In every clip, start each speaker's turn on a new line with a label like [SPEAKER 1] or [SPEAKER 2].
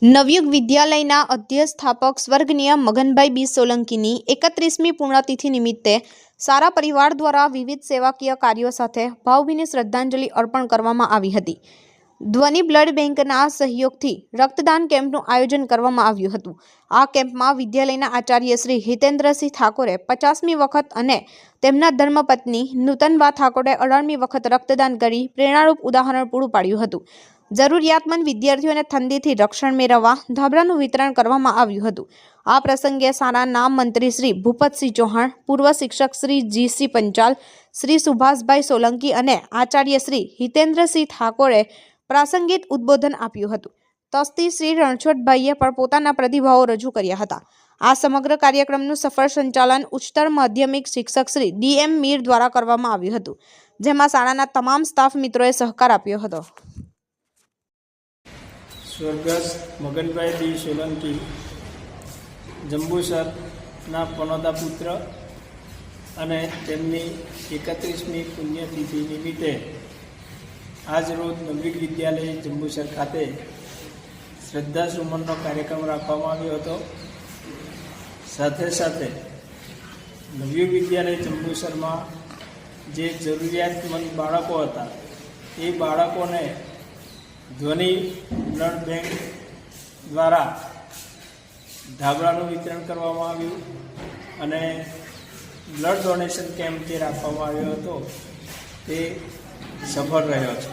[SPEAKER 1] નવયુગ વિદ્યાલયના અધ્યસ્થાપક સ્વર્ગનીય મગનભાઈ બી સોલંકીની 31મી પુણ્યતિથિ નિમિત્તે સારા પરિવાર દ્વારા વિવિધ સેવાકીય કાર્યો સાથે ભાવભીની શ્રદ્ધાંજલિ અર્પણ કરવામાં આવી હતી. ધ્વનિ બ્લડ બેંકના સહયોગથી રક્તદાન કેમ્પનું આયોજન કરવામાં આવ્યું હતું. આ કેમ્પમાં વિદ્યાલયના આચાર્ય શ્રી હિતેન્દ્રસિંહ ઠાકોરે 50મી વખત અને તેમના ધર્મપત્ની નૂતનબા ઠાકોરે 18મી વખત રક્તદાન કરી પ્રેરણારૂપ ઉદાહરણ પૂરું પાડ્યું હતું. જરૂરિયાતમંદ વિદ્યાર્થીઓને ઠંડીથી રક્ષણ મેળવવા ધાબળાનું વિતરણ કરવામાં આવ્યું હતું. આ પ્રસંગે શાળાના મંત્રી શ્રી ભૂપતસિંહ ચૌહાણ, પૂર્વ શિક્ષક શ્રી જી.સી. પંચાલ, શ્રી સુભાષભાઈ સોલંકી અને આચાર્ય શ્રી હિતેન્દ્રસિંહ ઠાકોરે પ્રાસંગિક ઉદ્બોધન આપ્યું હતું. તસ્તી શ્રી રણછોડભાઈએ પણ પોતાના પ્રતિભાવો રજૂ કર્યા હતા. આ સમગ્ર કાર્યક્રમનું સફળ સંચાલન ઉચ્ચતર માધ્યમિક શિક્ષક શ્રી ડી.એમ. મીર દ્વારા કરવામાં આવ્યું હતું, જેમાં શાળાના તમામ સ્ટાફ મિત્રોએ સહકાર આપ્યો હતો.
[SPEAKER 2] સ્વર્ગસ્થ મગનભાઈ બી સોલંકી જંબુસરના પનોતા પુત્ર અને તેમની 31મી પુણ્યતિથિ નિમિત્તે આજ રોજ નવયુગ વિદ્યાલય જંબુસર ખાતે શ્રદ્ધાસુમનનો કાર્યક્રમ રાખવામાં આવ્યો હતો. સાથે સાથે નવયુગ વિદ્યાલય જંબુસરમાં જે જરૂરિયાતમંદ બાળકો હતા એ બાળકોને ધ્વનિ બ્લડ બેંક દ્વારા ધાબળાનું વિતરણ કરવામાં આવ્યું અને બ્લડ ડોનેશન કેમ્પ જે રાખવામાં આવ્યો હતો તે સફળ રહ્યો છે.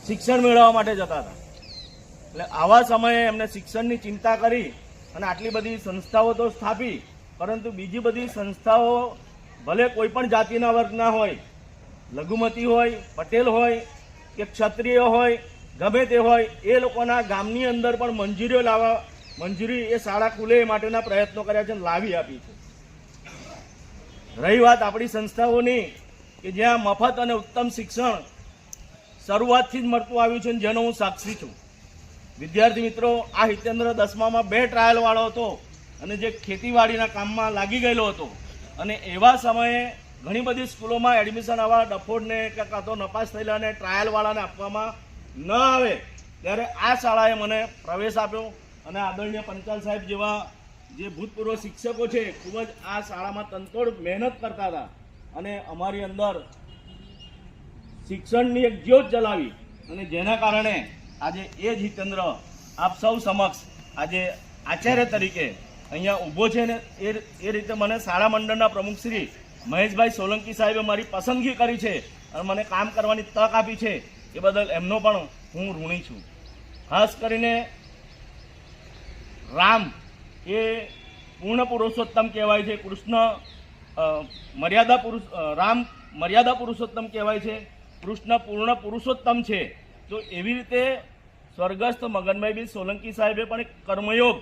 [SPEAKER 3] શિક્ષણ મેળવવા માટે જતા હતા, એટલે આવા સમયે એમને શિક્ષણની ચિંતા કરી અને આટલી બધી સંસ્થાઓ તો સ્થાપી, પરંતુ બીજી બધી સંસ્થાઓ ભલે કોઈ પણ જાતિના વર્ગના હોય, લઘુમતી હોય, પટેલ હોય કે ક્ષત્રિય હોય, ગમે તે હોય, એ લોકોના ગામની અંદર પણ મંજૂરી એ શાળા ખુલે એ માટેના પ્રયત્નો કર્યા છે, લાવી આપી છે. રહી વાત આપણી સંસ્થાઓની કે જ્યાં મફત અને ઉત્તમ શિક્ષણ શરૂઆતથી જ મળતું આવ્યું છે, જેનો હું સાક્ષી છું. વિદ્યાર્થી મિત્રો, આ હિતેન્દ્ર 10મામાં 2 ટ્રાયલવાળો હતો અને જે ખેતીવાડીના કામમાં લાગી ગયેલો હતો, અને એવા સમયે ઘણી બધી સ્કૂલોમાં એડમિશન આવા ડફોડને કે કાં તો નપાસ થયેલા અને ટ્રાયલવાળાને આપવામાં ન આવે, ત્યારે આ શાળાએ મને પ્રવેશ આપ્યો અને આદરણીય પંચાલ સાહેબ જેવા જે ભૂતપૂર્વ શિક્ષકો છે ખૂબ જ આ શાળામાં તનતોડ મહેનત કરતા હતા અને અમારી અંદર શિક્ષણની એક જ્યોત જલાવી, અને જેના કારણે આજે એ જ હિતેન્દ્ર આપ સૌ સમક્ષ આજે આચાર્ય તરીકે અહીંયા ઊભો છે. ને એ રીતે મને શાળા મંડળના પ્રમુખ શ્રી મહેશભાઈ સોલંકી સાહેબે મારી પસંદગી કરી છે અને મને કામ કરવાની તક આપી છે, એ બદલ એમનો પણ હું ઋણી છું. ખાસ કરીને રામ એ પૂર્ણ પુરુષોત્તમ કહેવાય છે, રામ મર્યાદા પુરુષોત્તમ કહેવાય છે, કૃષ્ણ પૂર્ણ પુરુષોત્તમ છે. તો એવી રીતે સ્વર્ગસ્થ મગનભાઈ બી સોલંકી સાહેબે પણ એક કર્મયોગ,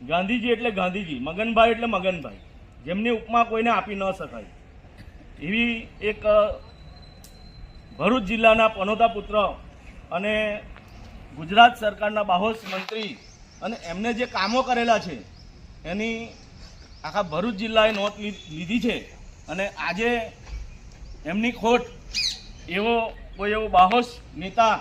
[SPEAKER 3] ગાંધીજી એટલે ગાંધીજી, મગનભાઈ એટલે મગનભાઈ, જેમની ઉપમા કોઈને આપી ન શકાય એવી એક ભરૂચ જિલ્લાના પનોતા પુત્ર અને ગુજરાત સરકારના બાહોશ મંત્રી, અને એમને જે કામો કરેલા છે એની આખા ભરૂચ જિલ્લાએ નોંધ લીધી છે. અને આજે એમની ખોટ કોઈ એવો બાહોશ નેતા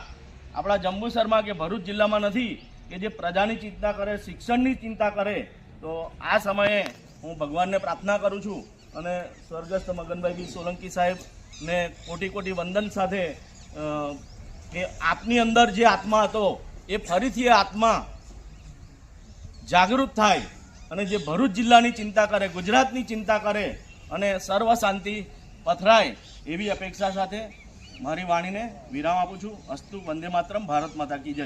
[SPEAKER 3] આપણા જંબુસરમાં કે ભરૂચ જિલ્લામાં નથી કે જે પ્રજાની ચિંતા કરે, શિક્ષણની ચિંતા કરે. તો આ સમયે હું ભગવાનને પ્રાર્થના કરું છું અને સ્વર્ગસ્થ મગનભાઈ બી સોલંકી સાહેબને કોટી કોટી વંદન સાથે કે આપની અંદર જે આત્મા હતો એ ફરીથી એ આત્મા જાગૃત થાય અને જે ભરૂચ જિલ્લાની ચિંતા કરે, ગુજરાતની ચિંતા કરે અને સર્વ શાંતિ પથરાય, એવી અપેક્ષા સાથે મારી વાણીને વિરામ આપું છું. અસ્તુ, વંદે માતરમ, ભારત માતા કી જય.